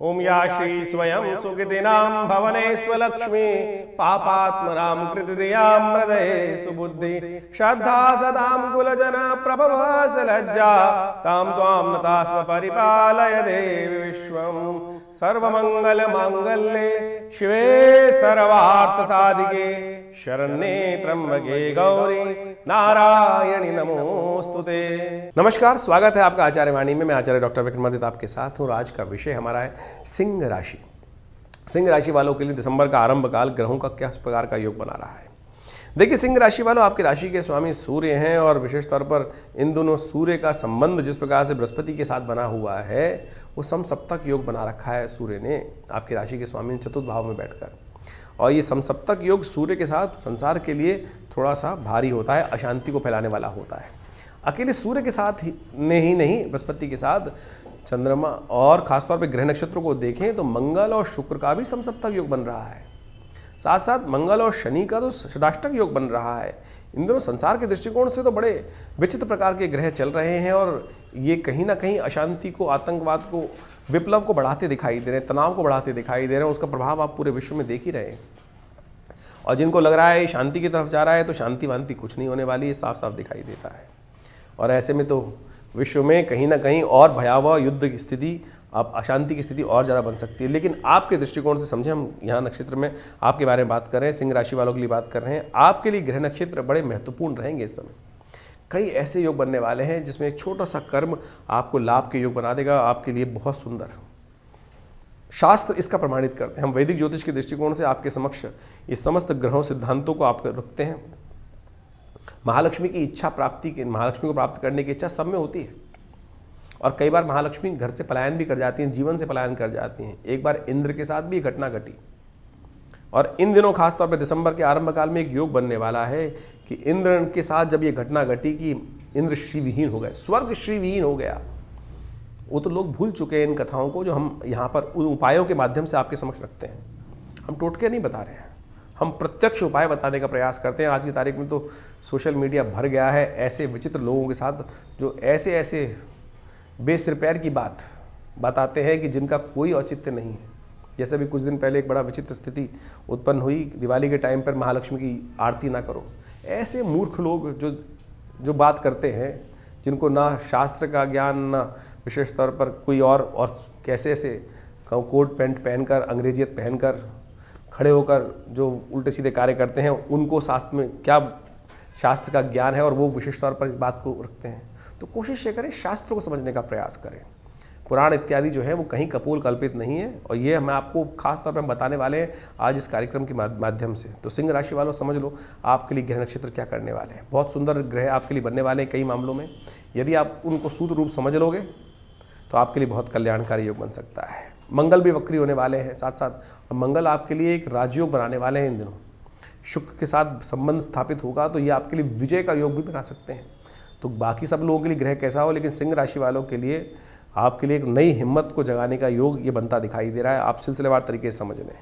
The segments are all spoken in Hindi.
ओम या श्री स्वयं सुकृतिनां भवने स्वलक्ष्मी पापात्मनां कृतिदयां हृदये सुबुद्धि श्रद्धा सदां कुलजना प्रभव सलज्जा तां त्वां नतास्म परिपालय देवी विश्वं सर्वमंगल मांगल्ये शिवे सर्वार्थ साधिके शरण्ये त्र्यंबके गौरी नारायणी नमोस्तुते। नमस्कार, स्वागत है आपका आचार्य वाणी में। मैं आचार्य डॉक्टर विक्रमादित्य आपके साथ हूँ। आज का विषय हमारा है सिंह राशि। सिंह राशि वालों के लिए दिसंबर का आरंभ काल ग्रहों का किस प्रकार का योग बना रहा है। देखिए, सिंह राशि वालों, आपकी राशि के स्वामी सूर्य हैं और विशेष तौर पर इन दोनों सूर्य का संबंध जिस प्रकार से बृहस्पति के साथ बना हुआ है वो समसप्तक योग बना रखा है सूर्य ने आपकी राशि के स्वामी चतुर्थ भाव में बैठकर। और ये समसप्तक योग सूर्य के साथ संसार के लिए थोड़ा सा भारी होता है, अशांति को फैलाने वाला होता है। अकेले सूर्य के साथ ही नहीं बृहस्पति के साथ चंद्रमा और खासतौर पे ग्रह नक्षत्रों को देखें तो मंगल और शुक्र का भी समसप्तक योग बन रहा है। साथ साथ मंगल और शनि का तो षडाष्टक योग बन रहा है। इन दोनों संसार के दृष्टिकोण से तो बड़े विचित्र प्रकार के ग्रह चल रहे हैं और ये कहीं ना कहीं अशांति को, आतंकवाद को, विप्लव को बढ़ाते दिखाई दे रहे हैं, तनाव को बढ़ाते दिखाई दे रहे हैं। उसका प्रभाव आप पूरे विश्व में देख ही रहे हैं। और जिनको लग रहा है शांति की तरफ जा रहा है तो शांति वांति कुछ नहीं होने वाली, ये साफ साफ दिखाई देता है। और ऐसे में तो विश्व में कहीं ना कहीं और भयावह युद्ध की स्थिति, अब अशांति की स्थिति और ज़्यादा बन सकती है। लेकिन आपके दृष्टिकोण से समझे, हम यहाँ नक्षत्र में आपके बारे में बात कर रहे हैं, सिंह राशि वालों के लिए बात कर रहे हैं। आपके लिए ग्रह नक्षत्र बड़े महत्वपूर्ण रहेंगे इस समय। कई ऐसे योग बनने वाले हैं जिसमें एक छोटा सा कर्म आपको लाभ के योग बना देगा, आपके लिए बहुत सुंदर। शास्त्र इसका प्रमाणित करते हैं। हम वैदिक ज्योतिष के दृष्टिकोण से आपके समक्ष ये समस्त ग्रहों सिद्धांतों को आप रखते हैं। महालक्ष्मी की इच्छा प्राप्ति की, महालक्ष्मी को प्राप्त करने की इच्छा सब में होती है और कई बार महालक्ष्मी घर से पलायन भी कर जाती हैं, जीवन से पलायन कर जाती हैं। एक बार इंद्र के साथ भी ये घटना घटी और इन दिनों खासतौर पर दिसंबर के आरंभ काल में एक योग बनने वाला है कि इंद्र के साथ जब ये घटना घटी कि इंद्र श्रीविहीन हो गए, स्वर्ग श्रीविहीन हो गया। वो तो लोग भूल चुके हैं इन कथाओं को जो हम यहाँ पर उन उपायों के माध्यम से आपके समक्ष रखते हैं। हम टोटके नहीं बता रहे हैं, हम प्रत्यक्ष उपाय बताने का प्रयास करते हैं। आज की तारीख में तो सोशल मीडिया भर गया है ऐसे विचित्र लोगों के साथ जो ऐसे बेसिर पैर की बात बताते हैं कि जिनका कोई औचित्य नहीं है। जैसे भी कुछ दिन पहले एक बड़ा विचित्र स्थिति उत्पन्न हुई, दिवाली के टाइम पर महालक्ष्मी की आरती ना करो। ऐसे मूर्ख लोग जो बात करते हैं, जिनको ना शास्त्र का ज्ञान, ना विशेष तौर पर कोई और कैसे ऐसे कोट पैंट पहनकर, अंग्रेजियत पहनकर खड़े होकर जो उल्टे सीधे कार्य करते हैं, उनको शास्त्र में क्या शास्त्र का ज्ञान है और वो विशेष तौर पर इस बात को रखते हैं। तो कोशिश ये करें, शास्त्र को समझने का प्रयास करें। पुराण इत्यादि जो है वो कहीं कपोल कल्पित नहीं है और ये हम आपको खास तौर पर बताने वाले हैं आज इस कार्यक्रम के माध्यम से। तो सिंह राशि वालों, समझ लो आपके लिए ग्रह नक्षत्र क्या करने वाले हैं। बहुत सुंदर ग्रह आपके लिए बनने वाले हैं कई मामलों में। यदि आप उनको सूत्र रूप समझ लोगे तो आपके लिए बहुत कल्याणकारी योग बन सकता है। मंगल भी वक्री होने वाले हैं साथ साथ, और मंगल आपके लिए एक राजयोग बनाने वाले हैं इन दिनों। शुक्र के साथ संबंध स्थापित होगा तो ये आपके लिए विजय का योग भी बना सकते हैं। तो बाकी सब लोगों के लिए ग्रह कैसा हो, लेकिन सिंह राशि वालों के लिए आपके लिए एक नई हिम्मत को जगाने का योग ये बनता दिखाई दे रहा है। आप सिलसिलेवार तरीके से समझ लें।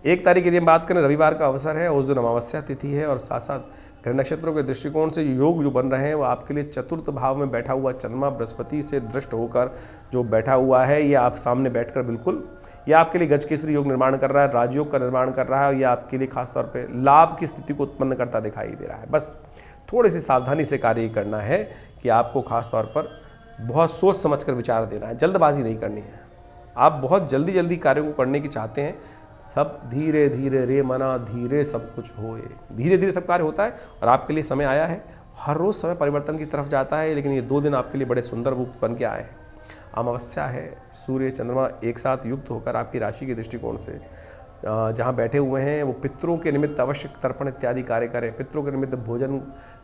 1 तारीख यदि हम बात करें, रविवार का अवसर है, उस दिन अमावस्या तिथि है और साथ साथ ग्रह नक्षत्रों के दृष्टिकोण से योग जो बन रहे हैं वो आपके लिए चतुर्थ भाव में बैठा हुआ चंद्रमा बृहस्पति से दृष्ट होकर जो बैठा हुआ है, ये आप सामने बैठकर बिल्कुल ये आपके लिए गजकेसरी योग निर्माण कर रहा है, राजयोग का निर्माण कर रहा है और ये आपके लिए खासतौर पे लाभ की स्थिति को उत्पन्न करता दिखाई दे रहा है। बस थोड़ी सी सावधानी से कार्य करना है कि आपको खासतौर पर बहुत सोच समझ कर विचार देना है, जल्दबाजी नहीं करनी है। आप बहुत जल्दी कार्यों को करने की चाहते हैं, सब धीरे धीरे रे मना धीरे सब कुछ होए, धीरे धीरे सब कार्य होता है और आपके लिए समय आया है। हर रोज़ समय परिवर्तन की तरफ जाता है, लेकिन ये 2 दिन आपके लिए बड़े सुंदर रूप बन के आए हैं। अमावस्या है, सूर्य चंद्रमा एक साथ युक्त होकर आपकी राशि के दृष्टिकोण से जहाँ बैठे हुए हैं वो पितरों के निमित्त आवश्यक तर्पण इत्यादि कार्य करें। पितरों के निमित्त भोजन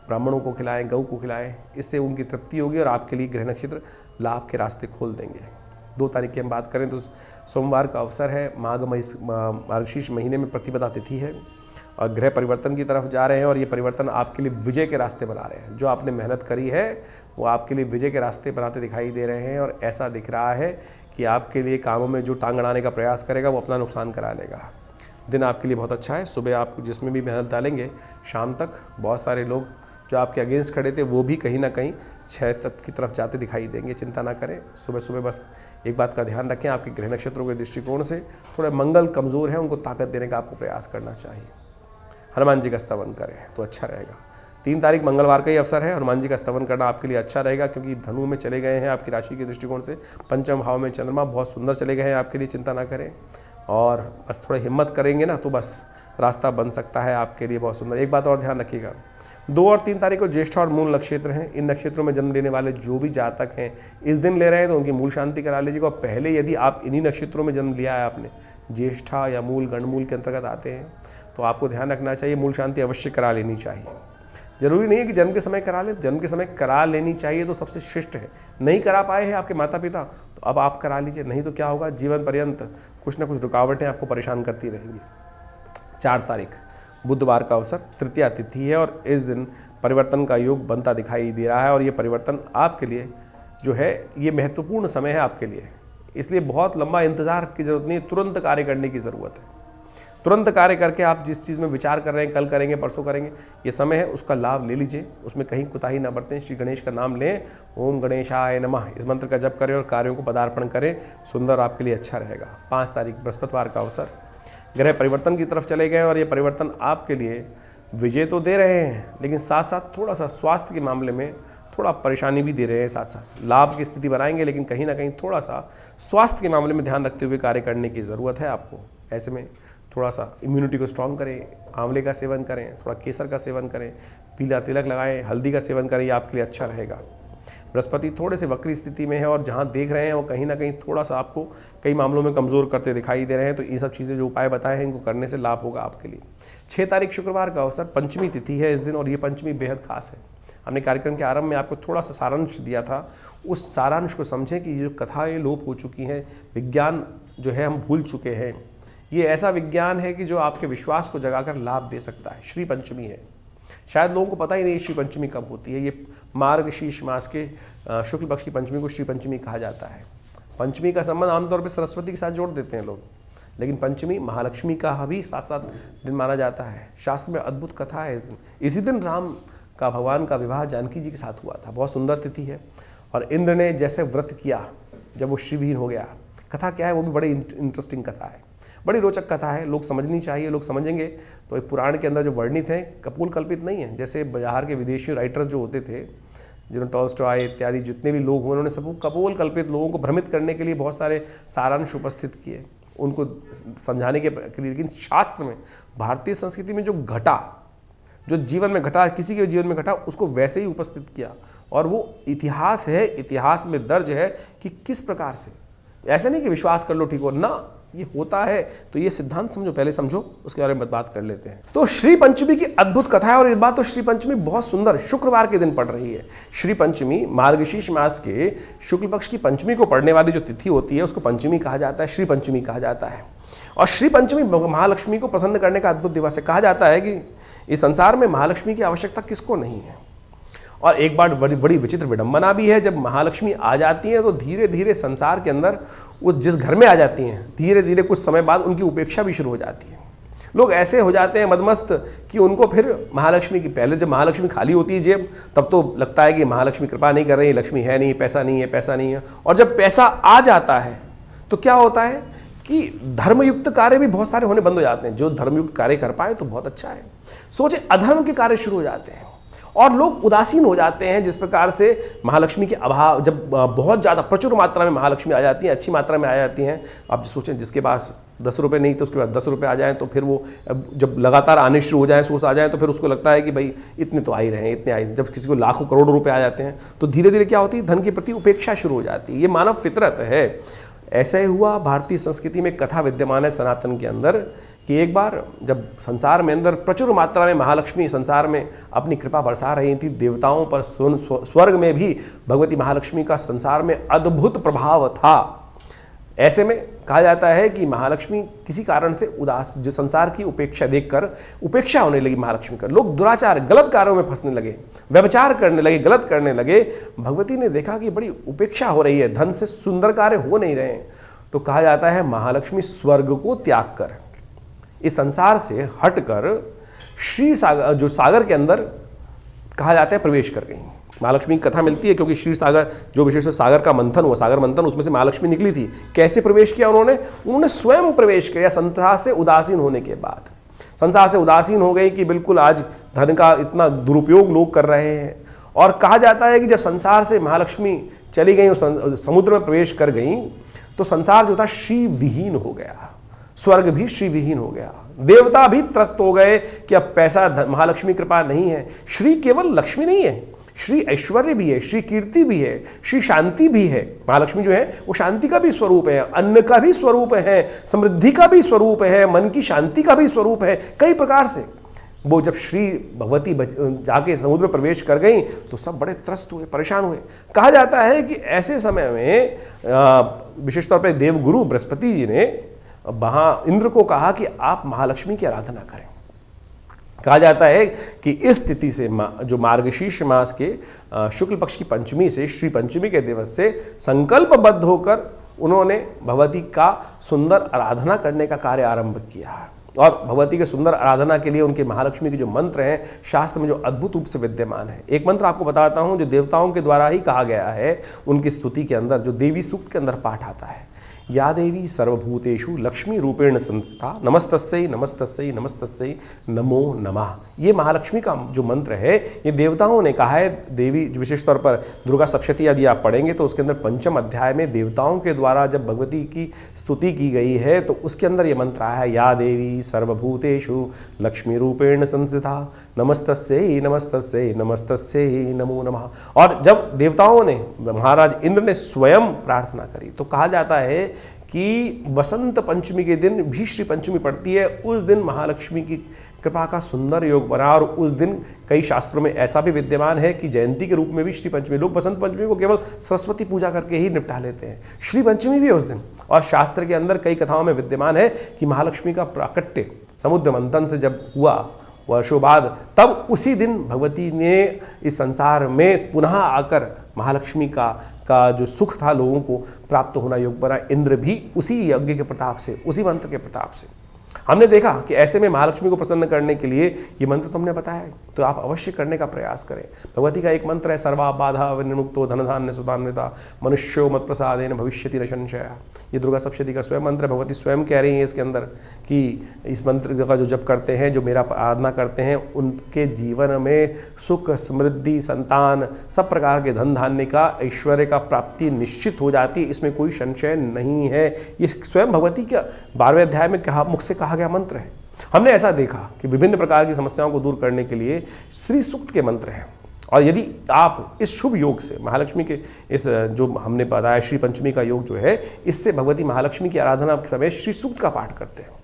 ब्राह्मणों को खिलाएं, गऊ को खिलाएं, इससे उनकी तृप्ति होगी और आपके लिए ग्रह नक्षत्र लाभ के रास्ते खोल देंगे। 2 तारीख की हम बात करें तो सोमवार का अवसर है, मार्गशीर्ष महीने में प्रतिपदा तिथि है और ग्रह परिवर्तन की तरफ जा रहे हैं और ये परिवर्तन आपके लिए विजय के रास्ते बना रहे हैं। जो आपने मेहनत करी है वो आपके लिए विजय के रास्ते बनाते दिखाई दे रहे हैं और ऐसा दिख रहा है कि आपके लिए कामों में जो टांग अड़ाने का प्रयास करेगा वो अपना नुकसान करा लेगा। दिन आपके लिए बहुत अच्छा है। सुबह आप जिसमें भी मेहनत डालेंगे, शाम तक बहुत सारे लोग जो आपके अगेंस्ट खड़े थे वो भी कहीं ना कहीं क्षय तक की तरफ जाते दिखाई देंगे। चिंता ना करें। सुबह सुबह बस एक बात का ध्यान रखें, आपके ग्रह नक्षत्रों के दृष्टिकोण से थोड़ा मंगल कमज़ोर है, उनको ताकत देने का आपको प्रयास करना चाहिए। हनुमान जी का स्तवन करें तो अच्छा रहेगा। 3 तारीख मंगलवार का ही अवसर है। हनुमान जी का स्तवन करना आपके लिए अच्छा रहेगा, क्योंकि धनु में चले गए हैं आपकी राशि के दृष्टिकोण से। पंचम भाव में चंद्रमा बहुत सुंदर चले गए हैं आपके लिए। चिंता ना करें और बस थोड़ा हिम्मत करेंगे ना तो बस रास्ता बन सकता है आपके लिए बहुत सुंदर। एक बात और ध्यान रखिएगा, 2 और 3 तारीख को ज्येष्ठ और मूल नक्षत्र हैं। इन नक्षत्रों में जन्म लेने वाले जो भी जातक हैं इस दिन ले रहे हैं तो उनकी मूल शांति करा लीजिएगा। और पहले यदि आप इन्हीं नक्षत्रों में जन्म लिया है आपने, ज्येष्ठा या मूल गणमूल के अंतर्गत आते हैं, तो आपको ध्यान रखना चाहिए मूल शांति अवश्य करा लेनी चाहिए। जरूरी नहीं है कि जन्म के समय करा लें, जन्म के समय करा लेनी चाहिए तो सबसे श्रेष्ठ है। नहीं करा पाए हैं आपके माता पिता तो अब आप करा लीजिए, नहीं तो क्या होगा, जीवन पर्यंत कुछ ना कुछ रुकावटें आपको परेशान करती रहेंगी। 4 तारीख बुधवार का अवसर, तृतीया तिथि है और इस दिन परिवर्तन का योग बनता दिखाई दे रहा है। और ये परिवर्तन आपके लिए जो है ये महत्वपूर्ण समय है आपके लिए, इसलिए बहुत लंबा इंतजार की जरूरत नहीं है, तुरंत कार्य करने की ज़रूरत है। तुरंत कार्य करके आप जिस चीज़ में विचार कर रहे हैं, कल करेंगे परसों करेंगे, ये समय है उसका लाभ ले लीजिए, उसमें कहीं कोताही ना बरतें। श्री गणेश का नाम लें, ओम गणेशाय नमः, इस मंत्र का जप करें और कार्यों को पदार्पण करें, सुंदर आपके लिए अच्छा रहेगा। 5 तारीख बृहस्पतिवार का अवसर, ग्रह परिवर्तन की तरफ चले गए और ये परिवर्तन आपके लिए विजय तो दे रहे हैं लेकिन साथ साथ थोड़ा सा स्वास्थ्य के मामले में थोड़ा परेशानी भी दे रहे हैं। साथ साथ लाभ की स्थिति बनाएंगे लेकिन कहीं ना कहीं थोड़ा सा स्वास्थ्य के मामले में ध्यान रखते हुए कार्य करने की ज़रूरत है आपको। ऐसे में थोड़ा सा इम्यूनिटी को स्ट्रॉन्ग करें, आंवले का सेवन करें, थोड़ा केसर का सेवन करें, पीला तिलक लगाएं, हल्दी का सेवन करें, ये आपके लिए अच्छा रहेगा। बृहस्पति थोड़े से वक्री स्थिति में है और जहाँ देख रहे हैं वो कहीं ना कहीं थोड़ा सा आपको कई मामलों में कमज़ोर करते दिखाई दे रहे हैं, तो ये सब चीज़ें जो उपाय बताए हैं इनको करने से लाभ होगा आपके लिए। 6 तारीख शुक्रवार का अवसर, पंचमी तिथि है इस दिन और ये पंचमी बेहद खास है। हमने कार्यक्रम के आरंभ में आपको थोड़ा सा सारांश दिया था, उस सारांश को समझें कि ये जो कथाएँ लोप हो चुकी हैं, विज्ञान जो है हम भूल चुके हैं, ये ऐसा विज्ञान है कि जो आपके विश्वास को जगाकर लाभ दे सकता है। श्री पंचमी है, शायद लोगों को पता ही नहीं श्री पंचमी कब होती है। ये मार्गशीर्ष मास के शुक्ल पक्ष की पंचमी को श्री पंचमी कहा जाता है। पंचमी का संबंध आमतौर पर सरस्वती के साथ जोड़ देते हैं लोग, लेकिन पंचमी महालक्ष्मी का भी साथ साथ दिन माना जाता है। शास्त्र में अद्भुत कथा है इस दिन। इसी दिन राम का भगवान का विवाह जानकी जी के साथ हुआ था। बहुत सुंदर तिथि है और इंद्र ने जैसे व्रत किया जब वो श्रीवीर हो गया। कथा क्या है वो भी बड़ी इंटरेस्टिंग कथा है, बड़ी रोचक कथा है, लोग समझनी चाहिए। लोग समझेंगे तो एक पुराण के अंदर जो वर्णित है कपोल कल्पित नहीं है। जैसे बाहर के विदेशी राइटर्स जो होते थे, जिन्होंने टॉल्स्टॉय इत्यादि जितने भी लोग हुए, उन्होंने सब कपोल कल्पित लोगों को भ्रमित करने के लिए बहुत सारे सारांश उपस्थित किए उनको समझाने के लिए। लेकिन शास्त्र में, भारतीय संस्कृति में जो घटा, जो जीवन में घटा, किसी के जीवन में घटा, उसको वैसे ही उपस्थित किया और वो इतिहास है। इतिहास में दर्ज है कि किस प्रकार से, ऐसा नहीं कि विश्वास कर लो ठीक हो ना, ये होता है। तो ये सिद्धांत समझो, पहले समझो, उसके बारे में बात कर लेते हैं। तो श्री पंचमी की अद्भुत कथा है और इस बार तो श्री पंचमी बहुत सुंदर शुक्रवार के दिन पड़ रही है। श्री पंचमी मार्गशीर्ष मास के शुक्ल पक्ष की पंचमी को पड़ने वाली जो तिथि होती है उसको पंचमी कहा जाता है, श्री पंचमी कहा जाता है। और श्री पंचमी महालक्ष्मी को प्रसन्न करने का अद्भुत दिवस है। कहा जाता है कि इस संसार में महालक्ष्मी की आवश्यकता किसको नहीं है। और एक बार बड़ी विचित्र विडंबना भी है, जब महालक्ष्मी आ जाती हैं तो धीरे धीरे संसार के अंदर वो जिस घर में आ जाती हैं, धीरे धीरे कुछ समय बाद उनकी उपेक्षा भी शुरू हो जाती है। लोग ऐसे हो जाते हैं मदमस्त कि उनको फिर महालक्ष्मी की, पहले जब महालक्ष्मी खाली होती है जेब, तब तो लगता है कि महालक्ष्मी कृपा नहीं कर रही, लक्ष्मी है नहीं, पैसा नहीं है, पैसा नहीं है। और जब पैसा आ जाता है तो क्या होता है कि धर्मयुक्त कार्य भी बहुत सारे होने बंद हो जाते हैं। जो धर्मयुक्त कार्य कर पाए तो बहुत अच्छा है, सोचे अधर्म के कार्य शुरू हो जाते हैं और लोग उदासीन हो जाते हैं। जिस प्रकार से महालक्ष्मी के अभाव, जब बहुत ज़्यादा प्रचुर मात्रा में महालक्ष्मी आ जाती हैं, अच्छी मात्रा में आ जाती हैं, आप सोचें जिसके पास 10 रुपये नहीं तो उसके बाद 10 रुपये आ जाएं, तो फिर वो जब लगातार आने शुरू हो जाए, सोर्स आ जाए, तो फिर उसको लगता है कि भाई इतने तो आ ही रहे हैं, इतने आए। जब किसी को लाखों करोड़ों रुपये आ जाते हैं तो धीरे धीरे क्या होती है, धन के प्रति उपेक्षा शुरू हो जाती है। ये मानव फितरत है। ऐसा ही हुआ भारतीय संस्कृति में, कथा विद्यमान है सनातन के अंदर कि एक बार जब संसार में अंदर प्रचुर मात्रा में महालक्ष्मी संसार में अपनी कृपा बरसा रही थी, देवताओं पर, स्वर्ग में भी भगवती महालक्ष्मी का संसार में अद्भुत प्रभाव था। ऐसे में कहा जाता है कि महालक्ष्मी किसी कारण से उदास, जो संसार की उपेक्षा देखकर उपेक्षा होने लगी महालक्ष्मी का, लोग दुराचार गलत कार्यों में फंसने लगे, व्यभिचार करने लगे, गलत करने लगे। भगवती ने देखा कि बड़ी उपेक्षा हो रही है, धन से सुंदर कार्य हो नहीं रहे हैं, तो कहा जाता है महालक्ष्मी स्वर्ग को त्याग कर, इस संसार से हटकर श्री सागर, जो सागर के अंदर कहा जाता है प्रवेश कर गई। महालक्ष्मी की कथा मिलती है क्योंकि क्षीर सागर जो विशेष सागर का मंथन हुआ, सागर मंथन, उसमें से महालक्ष्मी निकली थी। कैसे प्रवेश किया उन्होंने स्वयं प्रवेश किया संसार से उदासीन होने के बाद। संसार से उदासीन हो गई कि बिल्कुल आज धन का इतना दुरुपयोग लोग कर रहे हैं। और कहा जाता है कि जब संसार से महालक्ष्मी चली गई, उस समुद्र में प्रवेश कर गई, तो संसार जो था श्री विहीन हो गया, स्वर्ग भी श्री विहीन हो गया, देवता भी त्रस्त हो गए कि अब पैसा महालक्ष्मी कृपा नहीं है। श्री केवल लक्ष्मी नहीं है, श्री ऐश्वर्य भी है, श्री कीर्ति भी है, श्री शांति भी है। महालक्ष्मी जो है वो शांति का भी स्वरूप है, अन्न का भी स्वरूप है, समृद्धि का भी स्वरूप है, मन की शांति का भी स्वरूप है। कई प्रकार से वो जब श्री भगवती जाके समुद्र में प्रवेश कर गई तो सब बड़े त्रस्त हुए, परेशान हुए। कहा जाता है कि ऐसे समय में विशेष तौर पर देवगुरु बृहस्पति जी ने वहाँ इंद्र को कहा कि आप महालक्ष्मी की आराधना करें। कहा जाता है कि इस तिथि से जो मार्गशीर्ष मास के शुक्ल पक्ष की पंचमी से श्री पंचमी के दिवस से संकल्पबद्ध होकर उन्होंने भगवती का सुंदर आराधना करने का कार्य आरंभ किया। और भगवती के सुंदर आराधना के लिए उनके महालक्ष्मी के जो मंत्र हैं शास्त्र में जो अद्भुत रूप से विद्यमान है। एक मंत्र आपको बताता हूं जो देवताओं के द्वारा ही कहा गया है, उनकी स्तुति के अंदर जो देवी सूक्त के अंदर पाठ आता है, या देवी सर्वभूतेषु लक्ष्मी रूपेण संस्था नमस्तस्यै नमस्तस्यै नमस्तस्यै नमो नमः। ये महालक्ष्मी का जो मंत्र है ये देवताओं ने कहा है। देवी विशेष तौर पर दुर्गा सप्तशती यदि आप पढ़ेंगे तो उसके अंदर पंचम अध्याय में देवताओं के द्वारा जब भगवती की स्तुति की गई है तो उसके अंदर ये मंत्र आया है, या देवी सर्वभूतेषु लक्ष्मी रूपेण संस्थिता नमस्तस्यै नमस्तस्यै नमस्तस्यै नमो नमः। और जब देवताओं ने महाराज इंद्र ने स्वयं प्रार्थना करी तो कहा जाता है कि बसंत पंचमी के दिन भी श्री पंचमी पड़ती है, उस दिन महालक्ष्मी की कृपा का सुंदर योग बना। और उस दिन कई शास्त्रों में ऐसा भी विद्यमान है कि जयंती के रूप में भी श्री पंचमी, लोग बसंत पंचमी को केवल सरस्वती पूजा करके ही निपटा लेते हैं, श्री पंचमी भी है उस दिन। और शास्त्र के अंदर कई कथाओं में विद्यमान है कि महालक्ष्मी का प्राकट्य समुद्र मंथन से जब हुआ वर्षों बाद, तब उसी दिन भगवती ने इस संसार में पुनः आकर महालक्ष्मी का जो सुख था लोगों को प्राप्त होना योग बना। इंद्र भी उसी यज्ञ के प्रताप से, उसी मंत्र के प्रताप से। हमने देखा कि ऐसे में महालक्ष्मी को प्रसन्न करने के लिए ये मंत्र तो हमने बताया है, तो आप अवश्य करने का प्रयास करें। भगवती का एक मंत्र है, सर्वा बाधा विनिर्मुक्तो धनधान्य सुधान्विता मनुष्यो मत प्रसादेन भविष्यति न संशय। ये दुर्गा सप्तशती का स्वयं मंत्र है। भगवती स्वयं कह रही है इसके अंदर कि इस मंत्र का जो जप करते हैं, जो मेरा आराधना करते हैं, उनके जीवन में सुख समृद्धि संतान सब प्रकार के धन धान्य का ऐश्वर्य का प्राप्ति निश्चित हो जाती है, इसमें कोई संशय नहीं है। ये स्वयं भगवती के 12वें अध्याय में मुख से कहा गया मंत्र है। हमने ऐसा देखा कि विभिन्न प्रकार की समस्याओं को दूर करने के लिए श्री सूक्त के मंत्र हैं। और यदि आप इस शुभ योग से महालक्ष्मी के इस जो हमने बताया श्री पंचमी का योग जो है, इससे भगवती महालक्ष्मी की आराधना के समय श्री सूक्त का पाठ करते हैं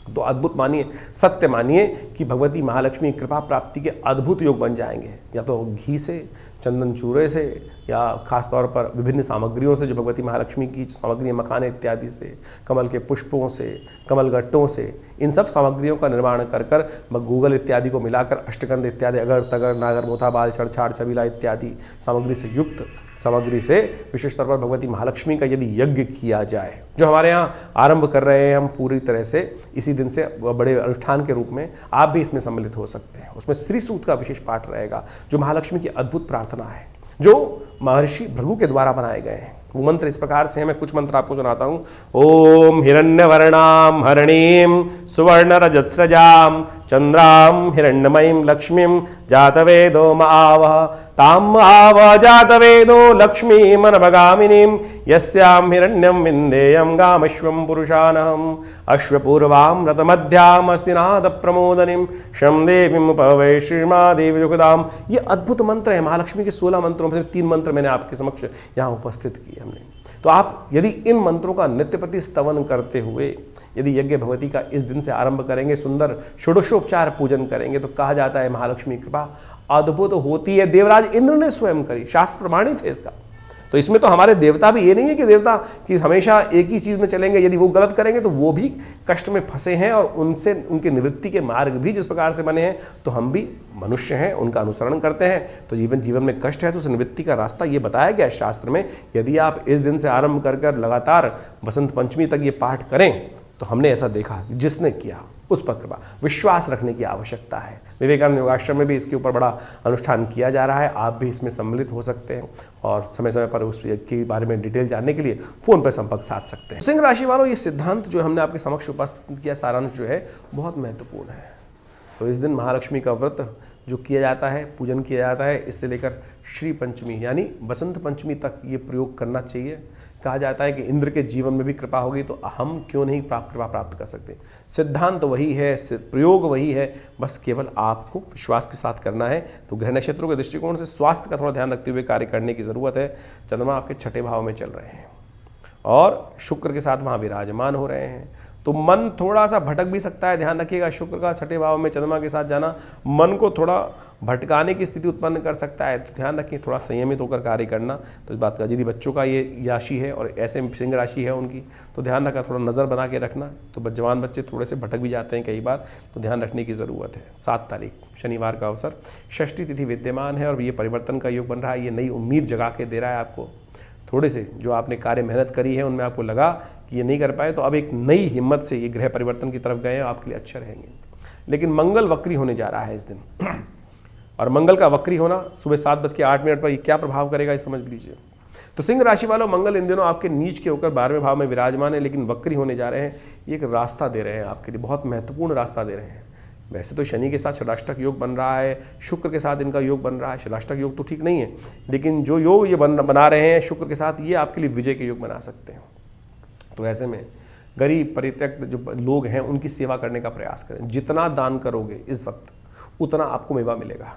तो अद्भुत मानिए, सत्य मानिए कि भगवती महालक्ष्मी कृपा प्राप्ति के अद्भुत योग बन जाएंगे। या तो घी से, चंदन चूरे से, या खास तौर पर विभिन्न सामग्रियों से जो भगवती महालक्ष्मी की सामग्री मखाने इत्यादि से, कमल के पुष्पों से, कमल गट्टों से, इन सब सामग्रियों का निर्माण कर गूगल इत्यादि को मिलाकर अष्टगंध इत्यादि अगर तगर नागर मोथा बाल छड़छाड़ छबीला इत्यादि सामग्री से युक्त सामग्री से विशेष तौर पर भगवती महालक्ष्मी का यदि यज्ञ किया जाए, जो हमारे यहाँ आरंभ कर रहे हैं हम पूरी तरह से इसी दिन से बड़े अनुष्ठान के रूप में, आप भी इसमें सम्मिलित हो सकते हैं। उसमें श्री सूक्त का विशेष पाठ रहेगा जो महालक्ष्मी की अद्भुत प्रार्थना है, जो महर्षि भृगु के द्वारा बनाए गए हैं। वो मंत्र इस प्रकार से हैं, मैं कुछ मंत्र आपको सुनाता हूँ। ओम हिरण्यवर्णाम हरणीम सुवर्ण रजत्स्रजाम चंद्राम हिरण्यमयीं लक्ष्मीं जातवेदो आवह ताम आवह जातवेदो लक्ष्मी मनभगामिनीं यस्यां हिरण्यं विन्देयं गामश्वं पुरुषानहम् अश्वपूर्वां रतमध्याम् अस्तिनाद प्रमोदनीं शं देवीं उपवै श्रीमादेवी युगदाम। ये अद्भुत मंत्र है। महालक्ष्मी के 16 मंत्रों में 3 मंत्र मैंने आपके समक्ष यहाँ उपस्थित किए हमने। तो आप यदि इन मंत्रों का नित्य प्रति स्तवन करते हुए यदि यज्ञ भगवती का इस दिन से आरंभ करेंगे, सुंदर षोडशोपचार पूजन करेंगे, तो कहा जाता है महालक्ष्मी कृपा अद्भुत होती है। देवराज इंद्र ने स्वयं करी, शास्त्र प्रमाणित है इसका। तो इसमें तो हमारे देवता भी ये नहीं है कि देवता कि हमेशा एक ही चीज़ में चलेंगे, यदि वो गलत करेंगे तो वो भी कष्ट में फंसे हैं और उनसे उनके निवृत्ति के मार्ग भी जिस प्रकार से बने हैं, तो हम भी मनुष्य हैं, उनका अनुसरण करते हैं। तो जीवन में कष्ट है तो उस निवृत्ति का रास्ता ये बताया गया शास्त्र में। यदि आप इस दिन से आरंभ कर लगातार बसंत पंचमी तक ये पाठ करें, तो हमने ऐसा देखा जिसने किया उस पर कृपा, विश्वास रखने की आवश्यकता है। विवेकानंद योगाश्रम में भी इसके ऊपर बड़ा अनुष्ठान किया जा रहा है, आप भी इसमें सम्मिलित हो सकते हैं और समय समय पर उसके बारे में डिटेल जानने के लिए फ़ोन पर संपर्क साध सकते हैं। सिंह राशि वालों, ये सिद्धांत जो हमने आपके समक्ष उपस्थित किया, सारांश जो है बहुत महत्वपूर्ण है। तो इस दिन महालक्ष्मी का व्रत जो किया जाता है, पूजन किया जाता है, इससे लेकर श्री पंचमी यानी बसंत पंचमी तक ये प्रयोग करना चाहिए। कहा जाता है कि इंद्र के जीवन में भी कृपा होगी तो हम क्यों नहीं कृपा प्राप्त कर सकते। सिद्धांत वही है, प्रयोग वही है, बस केवल आपको विश्वास के साथ करना है। तो ग्रह नक्षत्रों के दृष्टिकोण से स्वास्थ्य का थोड़ा ध्यान रखते हुए कार्य करने की ज़रूरत है। चंद्रमा आपके छठे भाव में चल रहे हैं और शुक्र के साथ वहाँ विराजमान हो रहे हैं, तो मन थोड़ा सा भटक भी सकता है। ध्यान रखिएगा, शुक्र का छठे भाव में चंद्रमा के साथ जाना मन को थोड़ा भटकाने की स्थिति उत्पन्न कर सकता है, तो ध्यान रखिए, थोड़ा संयमित होकर कार्य करना। तो इस बात का, यदि बच्चों का ये राशि है और ऐसे सिंह राशि है उनकी, तो ध्यान रखना, थोड़ा नज़र बना के रखना। तो जवान बच्चे थोड़े से भटक भी जाते हैं कई बार, तो ध्यान रखने की ज़रूरत है। 7 तारीख शनिवार का अवसर, षष्ठी तिथि विद्यमान है और ये परिवर्तन का योग बन रहा है। ये नई उम्मीद जगा के दे रहा है आपको। थोड़े से जो आपने कार्य मेहनत करी है उनमें आपको लगा कि ये नहीं कर पाए, तो अब एक नई हिम्मत से ये ग्रह परिवर्तन की तरफ गए हैं, आपके लिए अच्छे रहेंगे। लेकिन मंगल वक्री होने जा रहा है इस दिन, और मंगल का वक्री होना सुबह 7:08 पर ये क्या प्रभाव करेगा, ये समझ लीजिए। तो सिंह राशि वालों, मंगल इन दिनों आपके नीच के होकर 12वें भाव में विराजमान है, लेकिन वक्री होने जा रहे हैं। ये एक रास्ता दे रहे हैं आपके लिए, बहुत महत्वपूर्ण रास्ता दे रहे हैं। वैसे तो शनि के साथ षडाष्टक योग बन रहा है, शुक्र के साथ इनका योग बन रहा है। षडाष्टक योग तो ठीक नहीं है, लेकिन जो योग ये बना रहे हैं शुक्र के साथ, ये आपके लिए विजय के योग बना सकते हैं। तो ऐसे में गरीब परित्यक्त जो लोग हैं उनकी सेवा करने का प्रयास करें। जितना दान करोगे इस वक्त उतना आपको मेवा मिलेगा।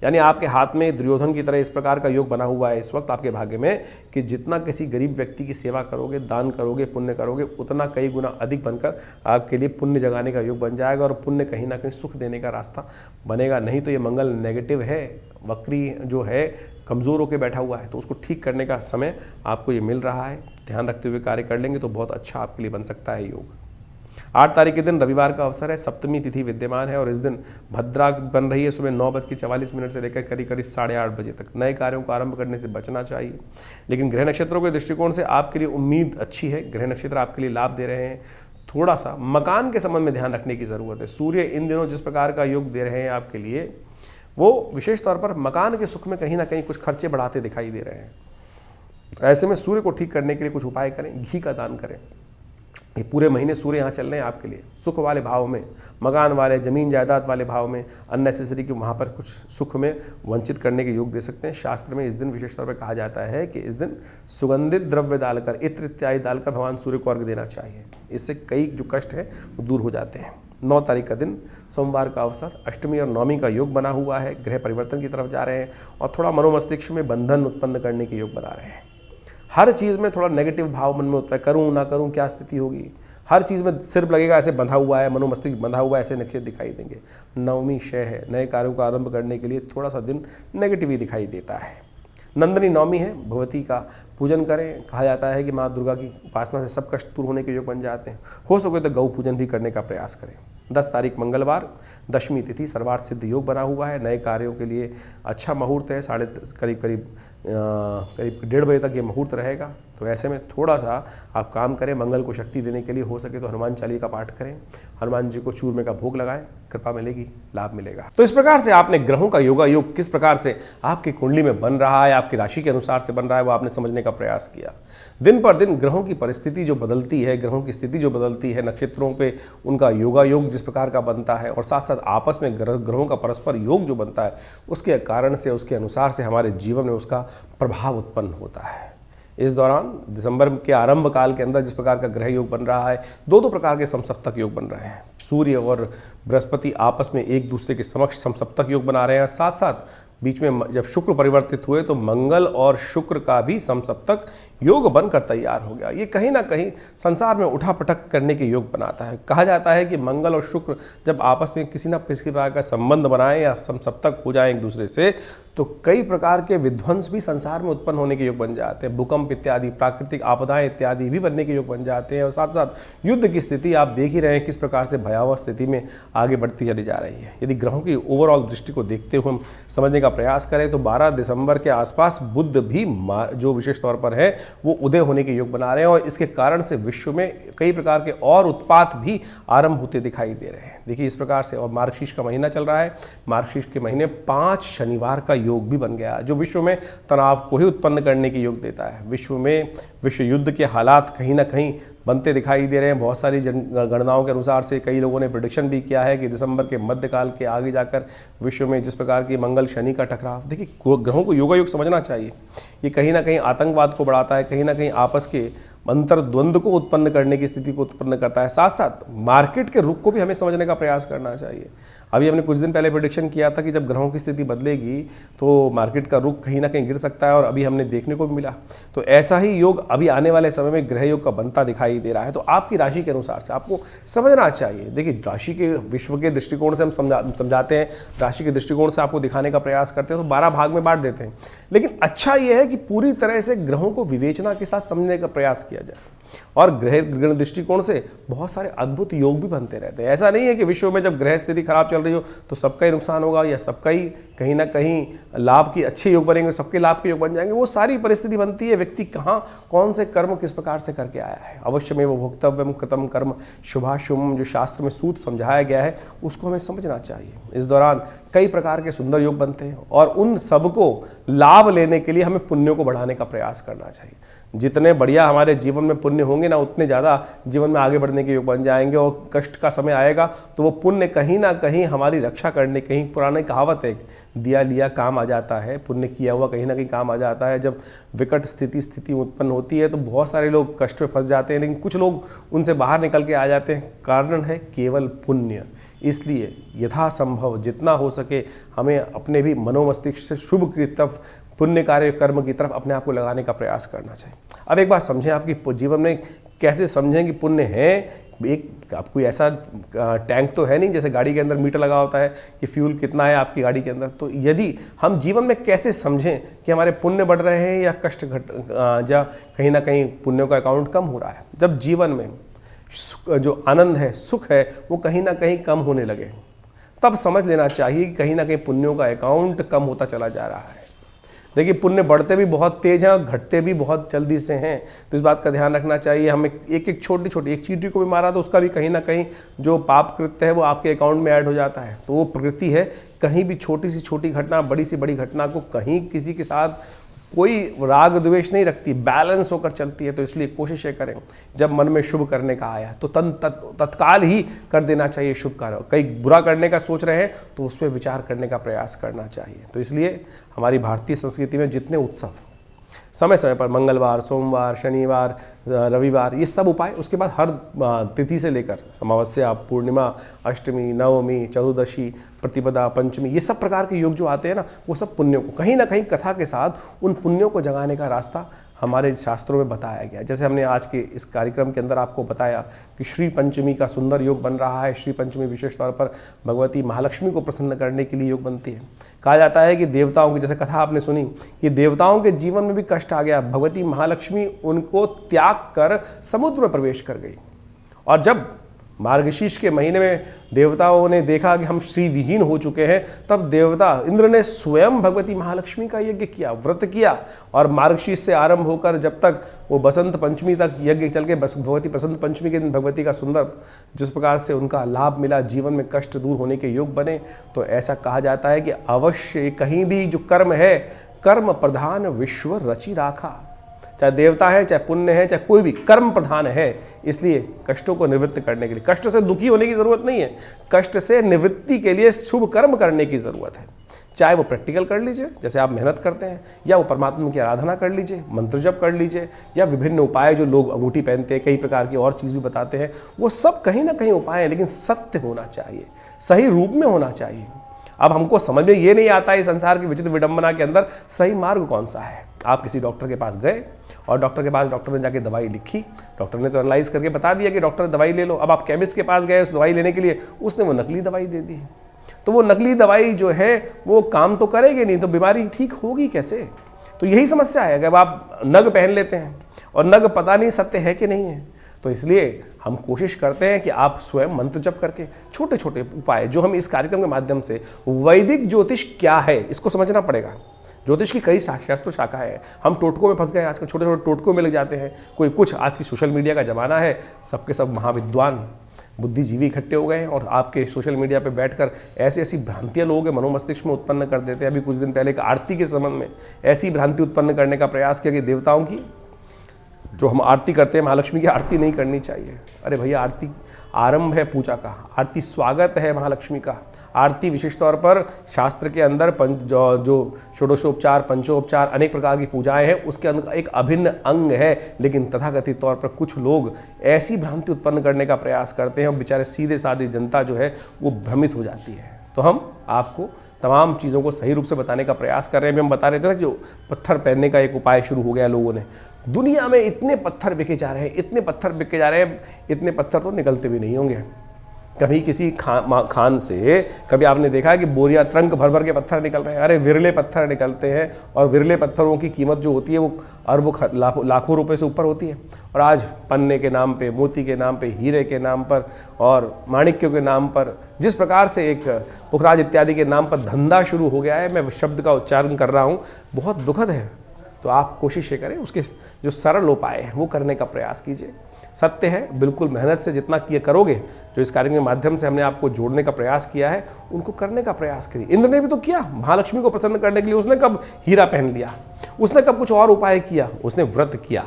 यानी आपके हाथ में दुर्योधन की तरह इस प्रकार का योग बना हुआ है इस वक्त आपके भाग्य में कि जितना किसी गरीब व्यक्ति की सेवा करोगे, दान करोगे, पुण्य करोगे, उतना कई गुना अधिक बनकर आपके लिए पुण्य जगाने का योग बन जाएगा और पुण्य कहीं ना कहीं सुख देने का रास्ता बनेगा। नहीं तो ये मंगल नेगेटिव है, वक्री जो है, कमज़ोर होकर बैठा हुआ है, तो उसको ठीक करने का समय आपको ये मिल रहा है। ध्यान रखते हुए कार्य कर लेंगे तो बहुत अच्छा आपके लिए बन सकता है योग। 8 तारीख के दिन रविवार का अवसर है, सप्तमी तिथि विद्यमान है और इस दिन भद्रा बन रही है सुबह 9:44 से लेकर करीब 8:30 बजे तक। नए कार्यों को आरंभ करने से बचना चाहिए। लेकिन ग्रह नक्षत्रों के दृष्टिकोण से आपके लिए उम्मीद अच्छी है, ग्रह नक्षत्र आपके लिए लाभ दे रहे हैं। थोड़ा सा मकान के संबंध में ध्यान रखने की ज़रूरत है। सूर्य इन दिनों जिस प्रकार का योग दे रहे हैं आपके लिए, वो विशेष तौर पर मकान के सुख में कहीं ना कहीं कुछ खर्चे बढ़ाते दिखाई दे रहे हैं। ऐसे में सूर्य को ठीक करने के लिए कुछ उपाय करें, घी का दान करें। ये पूरे महीने सूर्य यहाँ चल रहे हैं आपके लिए सुख वाले भाव में, मकान वाले, जमीन जायदाद वाले भाव में, अननेसेसरी कि वहाँ पर कुछ सुख में वंचित करने के योग दे सकते हैं। शास्त्र में इस दिन विशेष तौर पर कहा जाता है कि इस दिन सुगंधित द्रव्य डालकर, इत्र इत्यादि डालकर भगवान सूर्य को अर्घ्य देना चाहिए। इससे कई जो कष्ट है वो दूर हो जाते हैं। 9 तारीख का दिन सोमवार का अवसर, अष्टमी और नवमी का योग बना हुआ है, ग्रह परिवर्तन की तरफ जा रहे हैं और थोड़ा मनोमस्तिष्क में बंधन उत्पन्न करने के योग बना रहे हैं। हर चीज़ में थोड़ा नेगेटिव भाव मन में होता है, करूँ ना करूँ क्या स्थिति होगी। हर चीज़ में सिर्फ लगेगा ऐसे बंधा हुआ है, मनोमस्तिष्क बंधा हुआ है, ऐसे नक्षत्र दिखाई देंगे। नवमी शय है, नए कार्यों का आरंभ करने के लिए थोड़ा सा दिन नेगेटिव ही दिखाई देता है। नंदनी नवमी है, भगवती का पूजन करें। कहा जाता है कि माँ दुर्गा की उपासना से सब कष्ट दूर होने के योग बन जाते हैं। हो सके तो गौ पूजन भी करने का प्रयास करें। 10 तारीख मंगलवार, दशमी तिथि, सर्वार्थ सिद्ध योग बना हुआ है। नए कार्यों के लिए अच्छा मुहूर्त है, करीब 1:30 बजे तक ये मुहूर्त रहेगा। तो ऐसे में थोड़ा सा आप काम करें, मंगल को शक्ति देने के लिए हो सके तो हनुमान चालीसा का पाठ करें, हनुमान जी को चूरमे का भोग लगाएं, कृपा मिलेगी, लाभ मिलेगा। तो इस प्रकार से आपने ग्रहों का योगा योग किस प्रकार से आपकी कुंडली में बन रहा है, आपकी राशि के अनुसार से बन रहा है, वो आपने समझने का प्रयास किया। दिन पर दिन ग्रहों की परिस्थिति जो बदलती है, ग्रहों की स्थिति जो बदलती है, नक्षत्रों पे उनका योगा योग जिस प्रकार का बनता है और साथ साथ आपस में ग्रहों का परस्पर योग जो बनता है, उसके कारण से, उसके अनुसार से हमारे जीवन में उसका प्रभाव उत्पन्न होता है। इस दौरान दिसंबर के आरंभ काल के अंदर जिस प्रकार का ग्रह योग बन रहा है, दो प्रकार के समसप्तक योग बन रहे हैं। सूर्य और बृहस्पति आपस में एक दूसरे के समक्ष समसप्तक योग बना रहे हैं। साथ साथ बीच में जब शुक्र परिवर्तित हुए तो मंगल और शुक्र का भी समसप्तक योग बनकर तैयार हो गया। ये कहीं ना कहीं संसार में उठापटक करने के योग बनाता है। कहा जाता है कि मंगल और शुक्र जब आपस में किसी न किसी प्रकार का संबंध बनाएं या समसप्तक हो जाएं एक दूसरे से, तो कई प्रकार के विध्वंस भी संसार में उत्पन्न होने के योग बन जाते हैं। भूकंप इत्यादि, प्राकृतिक आपदाएं इत्यादि भी बनने के योग बन जाते हैं। और साथ साथ युद्ध की स्थिति आप देख ही रहे हैं किस प्रकार से भयावह स्थिति में आगे बढ़ती चली जा रही है। यदि ग्रहों की ओवरऑल दृष्टि को देखते हुए हम समझने का का प्रयास करें तो 12 दिसंबर के आसपास बुध भी जो विशेष तौर पर है वो उदय होने के योग बना रहे हैं और इसके कारण से विश्व में कई प्रकार के और उत्पात भी आरंभ होते दिखाई दे रहे हैं। देखिए इस प्रकार से, और मार्गशीर्ष का महीना चल रहा है, मार्गशीर्ष के महीने 5 शनिवार का योग भी बन गया जो विश्व में तनाव को ही उत्पन्न करने के योग देता है। विश्व में विश्व युद्ध के हालात कहीं ना कहीं बनते दिखाई दे रहे हैं। बहुत सारी गणनाओं के अनुसार से कई लोगों ने प्रेडिक्शन भी किया है कि दिसंबर के मध्यकाल के आगे जाकर विश्व में जिस प्रकार की मंगल शनि का टकराव, देखिए ग्रहों को योगायोग समझना चाहिए। ये कहीं ना कहीं आतंकवाद को बढ़ाता है, कहीं ना कहीं आपस के अंतर्द्वंद को उत्पन्न करने की स्थिति को उत्पन्न करता है। साथ साथ मार्केट के रुख को भी हमें समझने का प्रयास करना चाहिए। अभी हमने कुछ दिन पहले प्रेडिक्शन किया था कि जब ग्रहों की स्थिति बदलेगी तो मार्केट का रुख कहीं ना कहीं गिर सकता है और अभी हमने देखने को भी मिला। तो ऐसा ही योग अभी आने वाले समय में ग्रह योग का बनता दिखाई दे रहा है। तो आपकी राशि के अनुसार से आपको समझना चाहिए। देखिए राशि के विश्व के दृष्टिकोण से हम समझाते हैं, राशि के दृष्टिकोण से आपको दिखाने का प्रयास करते हैं तो 12 भाग में बांट देते हैं। लेकिन अच्छा यह है कि पूरी तरह से ग्रहों को विवेचना के साथ समझने का प्रयास किया जाए और ग्रह दृष्टिकोण से बहुत सारे अद्भुत योग भी बनते रहते हैं। ऐसा नहीं है कि विश्व में जब ग्रह स्थिति खराब चल रही हो तो सबका ही नुकसान होगा या सबका ही कहीं ना कहीं लाभ की अच्छे योग बनेंगे, सबके लाभ के योग बन जाएंगे। वो सारी परिस्थिति बनती है व्यक्ति कहाँ कौन से कर्म किस प्रकार से करके आया है। अवश्य में वो भोक्तव्यम कृतम कर्म शुभाशुभम जो शास्त्र में सूत्र समझाया गया है उसको हमें समझना चाहिए। इस दौरान कई प्रकार के सुंदर योग बनते हैं और उन सबको लाभ लेने के लिए हमें पुण्यों को बढ़ाने का प्रयास करना चाहिए। जितने बढ़िया हमारे जीवन में पुण्य होंगे ना उतने ज़्यादा जीवन में आगे बढ़ने के योग बन जाएंगे और कष्ट का समय आएगा तो वो पुण्य कहीं ना कहीं हमारी रक्षा करने, कहीं पुरानी कहावत है दिया लिया काम आ जाता है, पुण्य किया हुआ कहीं ना कहीं काम आ जाता है। जब विकट स्थिति उत्पन्न होती है तो बहुत सारे लोग कष्ट में फंस जाते हैं लेकिन कुछ लोग उनसे बाहर निकल के आ जाते हैं। कारण है केवल पुण्य। इसलिए यथासंभव जितना हो सके हमें अपने भी मनोमस्तिष्क से शुभ की तरफ, पुण्य कार्य कर्म की तरफ अपने आप को लगाने का प्रयास करना चाहिए। अब एक बात समझें, आपकी जीवन में कैसे समझें कि पुण्य है। एक आप कोई ऐसा टैंक तो है नहीं जैसे गाड़ी के अंदर मीटर लगा होता है कि फ्यूल कितना है आपकी गाड़ी के अंदर। तो यदि हम जीवन में कैसे समझें कि हमारे पुण्य बढ़ रहे हैं या कष्ट या कहीं ना कहीं पुण्यों का अकाउंट कम हो रहा है। जब जीवन में जो आनंद है, सुख है, वो कहीं ना कहीं कम होने लगे तब समझ लेना चाहिए कि कहीं ना कहीं पुण्यों का अकाउंट कम होता चला जा रहा है। देखिए पुण्य बढ़ते भी बहुत तेज हैं और घटते भी बहुत जल्दी से हैं। तो इस बात का ध्यान रखना चाहिए। हमें एक छोटी एक चींटी को भी मारा तो उसका भी कहीं ना कहीं जो पाप कृत्य है वो आपके अकाउंट में ऐड हो जाता है। तो वो प्रकृति है, कहीं भी छोटी सी छोटी घटना बड़ी सी बड़ी घटना को कहीं किसी के साथ कोई राग द्वेष नहीं रखती, बैलेंस होकर चलती है। तो इसलिए कोशिशें करें जब मन में शुभ करने का आया तो तत्काल ही कर देना चाहिए शुभ कार्य। कई बुरा करने का सोच रहे हैं तो उस पर विचार करने का प्रयास करना चाहिए। तो इसलिए हमारी भारतीय संस्कृति में जितने उत्सव समय समय पर मंगलवार, सोमवार, शनिवार, रविवार, ये सब उपाय, उसके बाद हर तिथि से लेकर अमावस्या, पूर्णिमा, अष्टमी, नवमी, चतुर्दशी, प्रतिपदा, पंचमी, ये सब प्रकार के योग जो आते हैं ना वो सब पुण्यों को कहीं ना कहीं कथा के साथ उन पुण्यों को जगाने का रास्ता हमारे शास्त्रों में बताया गया। जैसे हमने आज के इस कार्यक्रम के अंदर आपको बताया कि श्री पंचमी का सुंदर योग बन रहा है। श्री पंचमी विशेष तौर पर भगवती महालक्ष्मी को प्रसन्न करने के लिए योग बनती है। कहा जाता है कि देवताओं की, जैसे कथा आपने सुनी कि देवताओं के जीवन में भी कष्ट आ गया, भगवती महालक्ष्मी उनको त्याग कर समुद्र में प्रवेश कर गई। और जब मार्गशीर्ष के महीने में देवताओं ने देखा कि हम श्री विहीन हो चुके हैं, तब देवता इंद्र ने स्वयं भगवती महालक्ष्मी का यज्ञ किया, व्रत किया। और मार्गशीर्ष से आरंभ होकर जब तक वो बसंत पंचमी तक यज्ञ चल के भगवती बसंत पंचमी के दिन भगवती का सुंदर जिस प्रकार से उनका लाभ मिला, जीवन में कष्ट दूर होने के योग बने। तो ऐसा कहा जाता है कि अवश्य कहीं भी जो कर्म है, कर्म प्रधान विश्व रचि राखा। चाहे देवता है, चाहे पुण्य है, चाहे कोई भी कर्म प्रधान है। इसलिए कष्टों को निवृत्त करने के लिए, कष्ट से दुखी होने की जरूरत नहीं है, कष्ट से निवृत्ति के लिए शुभ कर्म करने की जरूरत है। चाहे वो प्रैक्टिकल कर लीजिए जैसे आप मेहनत करते हैं, या वो परमात्मा की आराधना कर लीजिए, मंत्र जप कर लीजिए, या विभिन्न उपाय जो लोग अंगूठी पहनते हैं, कई प्रकार की और चीज़ भी बताते हैं, वो सब कहीं ना कहीं उपाय हैं, लेकिन सत्य होना चाहिए, सही रूप में होना चाहिए। अब हमको समझ में ये नहीं आता है संसार की विचित्र विडंबना के अंदर सही मार्ग कौन सा है। आप किसी डॉक्टर के पास गए और डॉक्टर ने जाके दवाई लिखी, डॉक्टर ने तो एनालाइज करके बता दिया कि डॉक्टर दवाई ले लो। अब आप केमिस्ट के पास गए उस दवाई लेने के लिए, उसने वो नकली दवाई दे दी। तो वो नकली दवाई जो है वो काम तो करेगी नहीं, तो बीमारी ठीक होगी कैसे। तो यही समस्या है। अगर आप नग पहन लेते हैं और नग पता नहीं सत्य है कि नहीं है, तो इसलिए हम कोशिश करते हैं कि आप स्वयं मंत्र जप करके छोटे छोटे उपाय जो हम इस कार्यक्रम के माध्यम से, वैदिक ज्योतिष क्या है इसको समझना पड़ेगा। ज्योतिष की कई शास्त्र शाखाएं हैं, हम टोटकों में फंस गए, आजकल छोटे छोटे टोटकों में लग जाते हैं। कोई कुछ, आज की सोशल मीडिया का ज़माना है, सबके सब महाविद्वान बुद्धिजीवी इकट्ठे हो गए हैं और आपके सोशल मीडिया पे बैठकर ऐसी ऐसी भ्रांतियां लोगों के मनोमस्तिष्क में उत्पन्न कर देते हैं। अभी कुछ दिन पहले एक आरती के संबंध में ऐसी भ्रांति उत्पन्न करने का प्रयास किया कि देवताओं की जो हम आरती करते हैं, महालक्ष्मी की आरती नहीं करनी चाहिए। अरे भैया, आरती आरंभ है पूजा का, आरती स्वागत है महालक्ष्मी का। आरती विशेष तौर पर शास्त्र के अंदर जो षोडशोपचार, पंचोपचार, अनेक प्रकार की पूजाएं हैं, उसके अंदर एक अभिन्न अंग है। लेकिन तथाकथित तौर पर कुछ लोग ऐसी भ्रांति उत्पन्न करने का प्रयास करते हैं और बेचारे सीधे साधे जनता जो है वो भ्रमित हो जाती है। तो हम आपको तमाम चीज़ों को सही रूप से बताने का प्रयास कर रहे हैं। अभी हम बता रहे थे ना कि जो पत्थर पहनने का एक उपाय शुरू हो गया लोगों ने। दुनिया में इतने पत्थर बिके जा रहे हैं, इतने पत्थर बिके जा रहे हैं, इतने पत्थर तो निकलते भी नहीं होंगे। कभी किसी खान से कभी आपने देखा है कि बोरिया ट्रंक भर भर के पत्थर निकल रहे हैं? अरे विरले पत्थर निकलते हैं और विरले पत्थरों की कीमत जो होती है वो अरबों लाखों रुपए से ऊपर होती है। और आज पन्ने के नाम पे, मोती के नाम पे, हीरे के नाम पर और माणिक्यों के नाम पर जिस प्रकार से एक पुखराज इत्यादि के नाम पर धंधा शुरू हो गया है, मैं शब्द का उच्चारण कर रहा हूँ, बहुत दुखद है। तो आप कोशिश ये करें, उसके जो सरल उपाय हैं वो करने का प्रयास कीजिए। सत्य है, बिल्कुल मेहनत से जितना किया करोगे, जो इस कार्यक्रम के माध्यम से हमने आपको जोड़ने का प्रयास किया है, उनको करने का प्रयास करिए। इंद्र ने भी तो किया, महालक्ष्मी को प्रसन्न करने के लिए उसने कब हीरा पहन लिया, उसने कब कुछ और उपाय किया, उसने व्रत किया।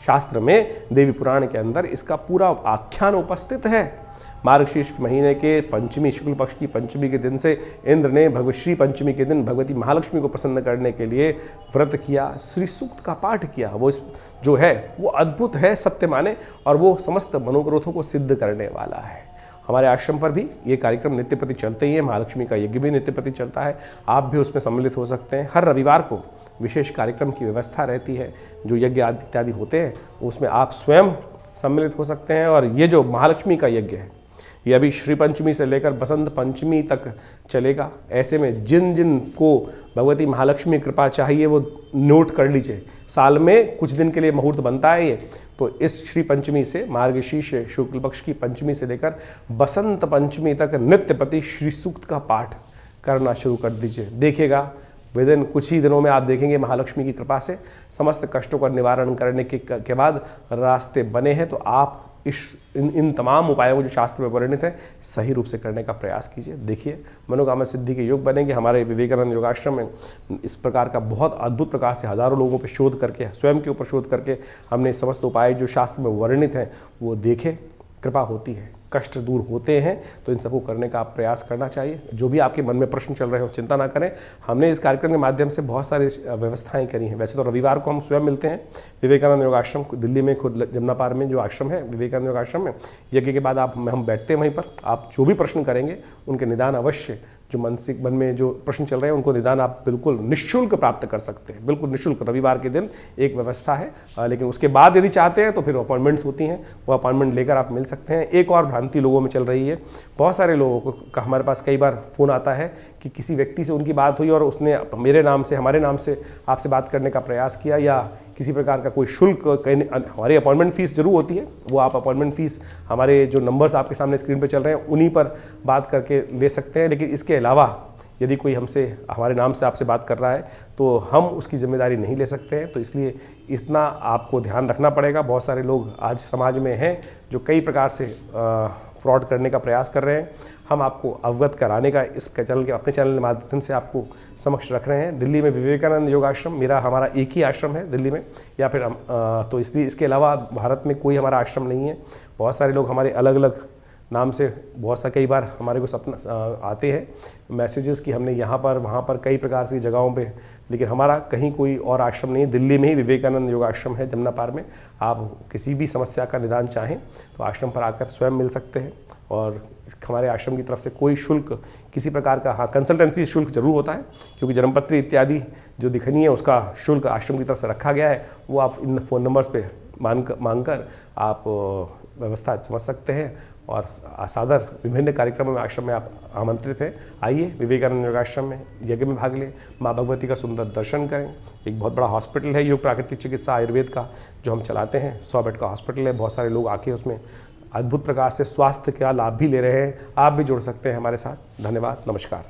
शास्त्र में देवी पुराण के अंदर इसका पूरा आख्यान उपस्थित है। मार्गशीर्ष महीने के पंचमी, शुक्ल पक्ष की पंचमी के दिन से इंद्र ने भगवश्री पंचमी के दिन भगवती महालक्ष्मी को प्रसन्न करने के लिए व्रत किया, श्री सूक्त का पाठ किया। वो जो है वो अद्भुत है, सत्य माने, और वो समस्त मनोग्रोथों को सिद्ध करने वाला है। हमारे आश्रम पर भी ये कार्यक्रम नित्य प्रति चलते ही है। महालक्ष्मी का यज्ञ भी नित्य प्रति चलता है, आप भी उसमें सम्मिलित हो सकते हैं। हर रविवार को विशेष कार्यक्रम की व्यवस्था रहती है, जो यज्ञ आदि इत्यादि होते हैं उसमें आप स्वयं सम्मिलित हो सकते हैं। और ये जो महालक्ष्मी का यज्ञ है, ये अभी श्री पंचमी से लेकर बसंत पंचमी तक चलेगा। ऐसे में जिन जिन को भगवती महालक्ष्मी कृपा चाहिए वो नोट कर लीजिए। साल में कुछ दिन के लिए मुहूर्त बनता है ये, तो इस श्री पंचमी से, मार्गशीर्ष शुक्ल पक्ष की पंचमी से लेकर बसंत पंचमी तक नित्य प्रति श्री सूक्त का पाठ करना शुरू कर दीजिए। देखिएगा विदिन कुछ ही दिनों में आप देखेंगे महालक्ष्मी की कृपा से समस्त कष्टों का निवारण करने के बाद रास्ते बने हैं। तो आप इन तमाम उपायों को जो शास्त्र में वर्णित है सही रूप से करने का प्रयास कीजिए। देखिए मनोकामना सिद्धि के योग बनेंगे। हमारे विवेकानंद योगाश्रम में इस प्रकार का बहुत अद्भुत प्रकार से हजारों लोगों पर शोध करके, स्वयं के ऊपर शोध करके हमने समस्त उपाय जो शास्त्र में वर्णित हैं वो देखे। कृपा होती है, कष्ट दूर होते हैं, तो इन सबको करने का आप प्रयास करना चाहिए। जो भी आपके मन में प्रश्न चल रहे हो चिंता ना करें, हमने इस कार्यक्रम के माध्यम से बहुत सारी व्यवस्थाएं करी हैं। वैसे तो रविवार को हम स्वयं मिलते हैं विवेकानंद योगाश्रम दिल्ली में, खुद जमुना पार में जो आश्रम है विवेकानंद योगाश्रम में, यज्ञ के बाद हम बैठते हैं वहीं पर। आप जो भी प्रश्न करेंगे उनके निदान अवश्य, जो मानसिक मन में जो प्रश्न चल रहे हैं उनको निदान आप बिल्कुल निःशुल्क प्राप्त कर सकते हैं, बिल्कुल निःशुल्क। रविवार के दिन एक व्यवस्था है, लेकिन उसके बाद यदि चाहते हैं तो फिर अपॉइंटमेंट्स होती हैं, वो अपॉइंटमेंट लेकर आप मिल सकते हैं। एक और भ्रांति लोगों में चल रही है, बहुत सारे लोगों का हमारे पास कई बार फ़ोन आता है कि किसी व्यक्ति से उनकी बात हुई और उसने मेरे नाम से, हमारे नाम से आपसे बात करने का प्रयास किया, या किसी प्रकार का कोई शुल्क, हमारी अपॉइंटमेंट फ़ीस जरूर होती है, वो आप अपॉइंटमेंट फ़ीस हमारे जो नंबर्स आपके सामने स्क्रीन पे चल रहे हैं उन्हीं पर बात करके ले सकते हैं। लेकिन इसके अलावा यदि कोई हमसे, हमारे नाम से आपसे बात कर रहा है तो हम उसकी जिम्मेदारी नहीं ले सकते हैं। तो इसलिए इतना आपको ध्यान रखना पड़ेगा। बहुत सारे लोग आज समाज में हैं जो कई प्रकार से फ्रॉड करने का प्रयास कर रहे हैं। हम आपको अवगत कराने का इस चैनल के, अपने चैनल के माध्यम से आपको समक्ष रख रहे हैं। दिल्ली में विवेकानंद योगाश्रम हमारा एक ही आश्रम है दिल्ली में, या फिर तो इसलिए इसके अलावा भारत में कोई हमारा आश्रम नहीं है। बहुत सारे लोग हमारे अलग अलग नाम से, बहुत सा कई बार हमारे को सपना आते हैं मैसेजेस कि हमने यहाँ पर वहाँ पर कई प्रकार की जगहों पे, लेकिन हमारा कहीं कोई और आश्रम नहीं है। दिल्ली में ही विवेकानंद योगाश्रम है जमुना पार में। आप किसी भी समस्या का निदान चाहें तो आश्रम पर आकर स्वयं मिल सकते हैं। और हमारे आश्रम की तरफ से कोई शुल्क किसी प्रकार का, हाँ कंसल्टेंसी शुल्क जरूर होता है, क्योंकि जन्मपत्री इत्यादि जो दिखनी है उसका शुल्क आश्रम की तरफ से रखा गया है। वो आप इन फ़ोन नंबर्स पे मांग कर आप व्यवस्था समझ सकते हैं और सादर विभिन्न कार्यक्रमों में आश्रम में आप आमंत्रित हैं। आइए विवेकानंद योगाश्रम में यज्ञ में भाग लें, माँ भगवती का सुंदर दर्शन करें। एक बहुत बड़ा हॉस्पिटल है योग प्राकृतिक चिकित्सा आयुर्वेद का जो हम चलाते हैं, 100 बेड का हॉस्पिटल है। बहुत सारे लोग आके उसमें अद्भुत प्रकार से स्वास्थ्य का लाभ भी ले रहे हैं। आप भी जुड़ सकते हैं हमारे साथ। धन्यवाद, नमस्कार।